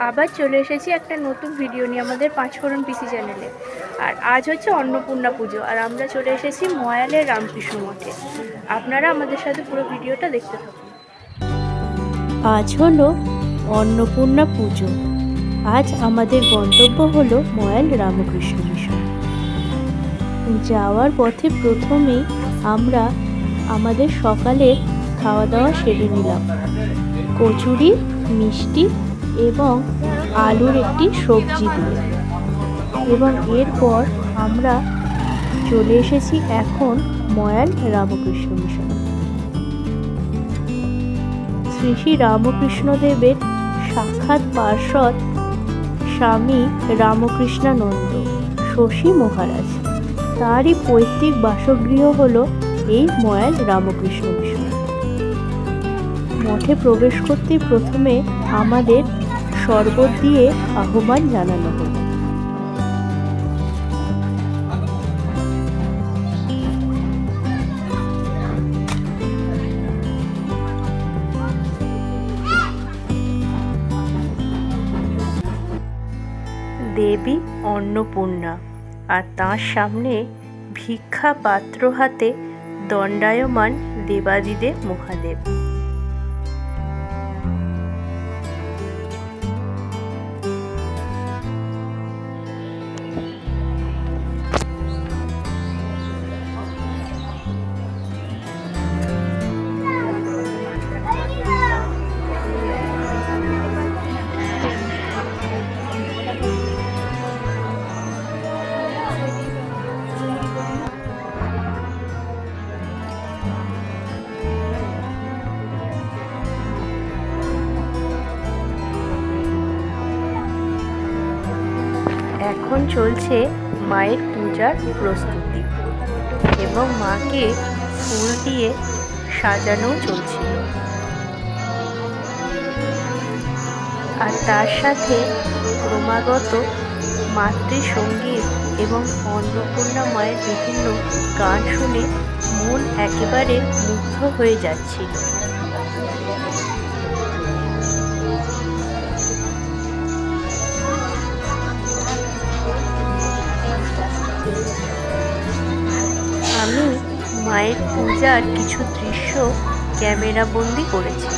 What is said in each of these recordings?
আবার চলে এসেছি একটা নতুন ভিডিও নিয়ে আমাদের পাঁচফোড়ন পিসি চ্যানেলে। আর আজ হচ্ছে অন্নপূর্ণা পুজো, আর আমরা চলে এসেছি ময়ালের রামকৃষ্ণ মঠে। আপনারা আমাদের সাথে পুরো ভিডিওটা দেখতে থাকুন। আজ হলো অন্নপূর্ণা পুজো। আজ আমাদের গন্তব্য হলো ময়াল রামকৃষ্ণ মিশন। যাওয়ার পথে প্রথমেই আমরা আমাদের সকালের খাওয়া দাওয়া সেরে নিলাম। কচুরি, মিষ্টি এবং আলুর একটি সবজি দিয়ে, এবং এরপর আমরা চলে এসেছি এখন ময়াল রামকৃষ্ণ মিশন। শ্রী শ্রী রামকৃষ্ণদেবের সাক্ষাৎ পার্ষদ স্বামী রামকৃষ্ণানন্দ শশী মহারাজ, তারই পৈতৃক বাসগৃহ হল এই ময়াল রামকৃষ্ণ মিশন। মঠে প্রবেশ করতে প্রথমে আমাদের শরবত দিয়ে আহ্বান জানানো হলো। দেবী অন্নপূর্ণা আর তার সামনে ভিক্ষা পাত্র হাতে দণ্ডায়মান দেবাদিদেব মহাদেব। এখন চলছে মায়ের পূজার প্রস্তুতি এবং মাকে ফুল দিয়ে সাজানো চলছিল, আর তার সাথে ক্রমাগত মাতৃসঙ্গীত এবং অন্নপূর্ণা মায়ের বিভিন্ন গান শুনে মন একেবারে মুগ্ধ হয়ে যাচ্ছিল। আমি মায়ের পূজার কিছু দৃশ্য ক্যামেরা বন্দি করেছি,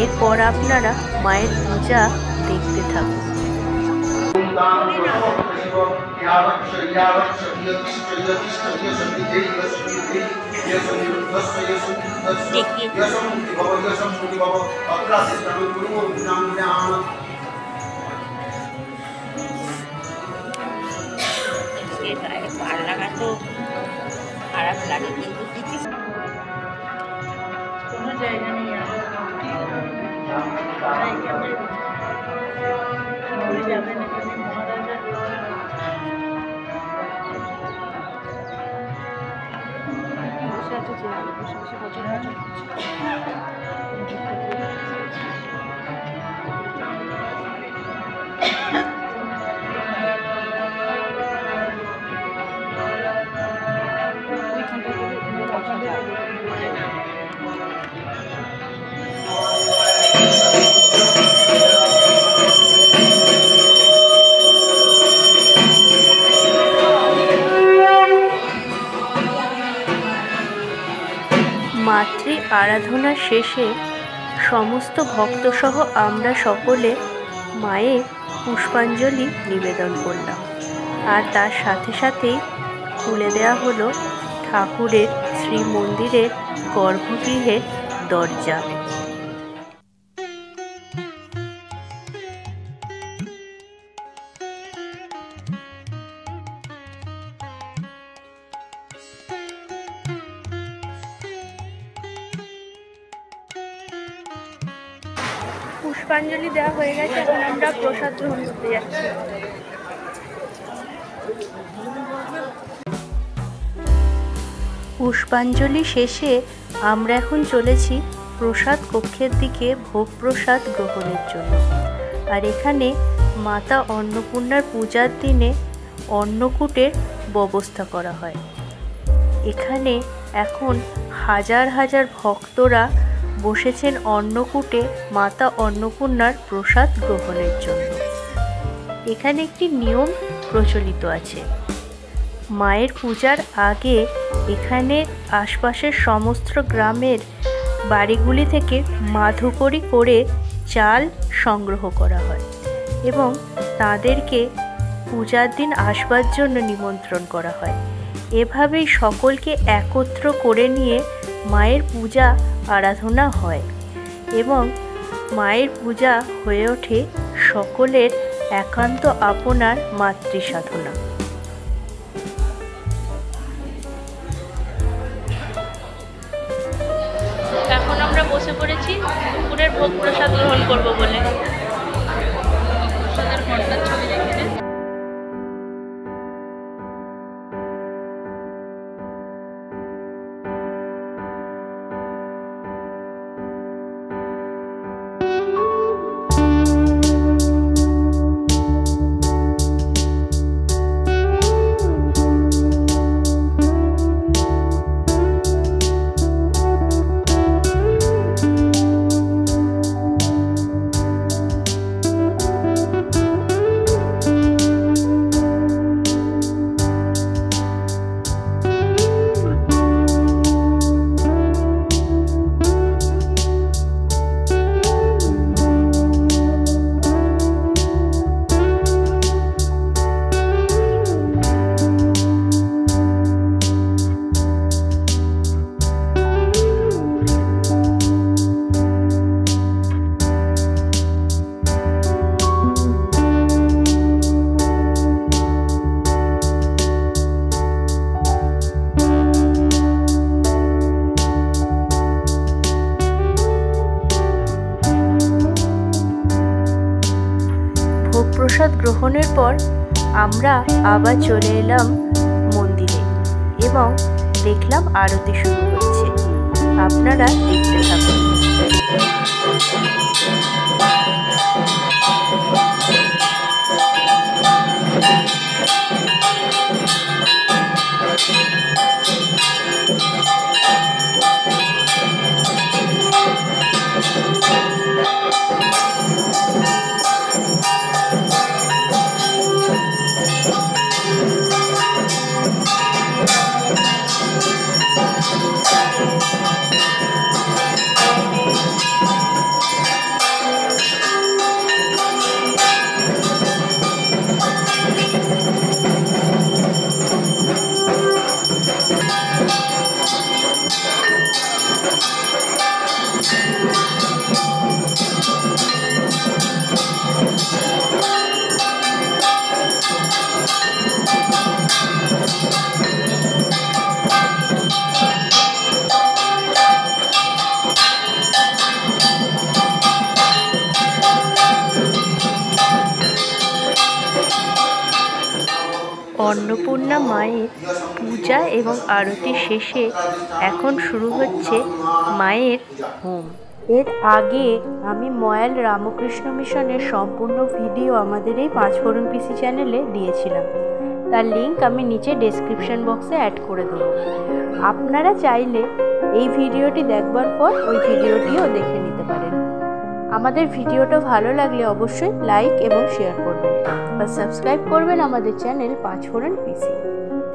এরপর আপনারা মায়ের পূজা দেখতে থাকুন। খারাপ লাগে, কিন্তু কোনো জায়গা নেই যাবেন এখানে মহারাজা বসে আছে, বসে বসে বছর মাতৃ আরাধনা শেষে সমস্ত ভক্তসহ আমরা সকলে মায়ে পুষ্পাঞ্জলি নিবেদন করলাম, আর তার সাথে সাথেই খুলে দেওয়া হলো ঠাকুরের শ্রীমন্দিরের গর্ভগৃহের দরজা। পুষ্পাঞ্জলি দেওয়া হয়ে গেছে, এখন আমরা প্রসাদ গ্রহণ করতে যাচ্ছি। পুষ্পাঞ্জলি শেষে আমরা এখন চলেছি প্রসাদ কক্ষের দিকে ভোগ প্রসাদ গ্রহণের জন্য। আর এখানে মাতা অন্নপূর্ণার পূজার দিনে অন্নকূটের ব্যবস্থা করা হয়। এখানে এখন হাজার হাজার ভক্তরা বসেছেন অন্নকূটে মাতা অন্নপূর্ণার প্রসাদ গ্রহণের জন্য। এখানে একটি নিয়ম প্রচলিত আছে। মায়ের পূজার আগে এখানে আশপাশের সমস্ত গ্রামের বাড়িগুলি থেকে মাধুকরী করে চাল সংগ্রহ করা হয় এবং তাদেরকে পূজার দিন আসবার জন্য নিমন্ত্রণ করা হয়। এভাবেই সকলকে একত্র করে নিয়ে মায়ের পূজা আরাধনা হয় এবং মায়ের পূজা হয়ে ওঠে সকলের একান্ত আপনার মাতৃ সাধনা। এখন আমরা বসে পড়েছি দুপুরের ভোগ প্রসাদ গ্রহণ করব বলে। প্রসাদের ঘন্টার ছবি রেখে দে। প্রসাদ গ্রহণের পর আমরা আবার চলে এলাম মন্দিরে এবং দেখলাম আরতি শুরু হচ্ছে। আপনারা দেখতে থাকুন। অন্নপূর্ণা মায়ের পূজা এবং আরতি শেষে এখন শুরু হচ্ছে মায়ের হোম। এর আগে আমি ময়াল রামকৃষ্ণ মিশনের সম্পূর্ণ ভিডিও আমাদের এই পাঁচফোড়ন পিসি চ্যানেলে দিয়েছিলাম। তার লিঙ্ক আমি নিচে ডেসক্রিপশন বক্সে অ্যাড করে দেবো। আপনারা চাইলে এই ভিডিওটি দেখবার পর ওই ভিডিওটিও দেখে নিতে পারেন। আমাদের ভিডিওটা ভালো লাগলে অবশ্যই লাইক এবং শেয়ার করবেন বা সাবস্ক্রাইব করবেন আমাদের channel panch phoron PC.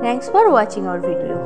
Thanks for watching hour video.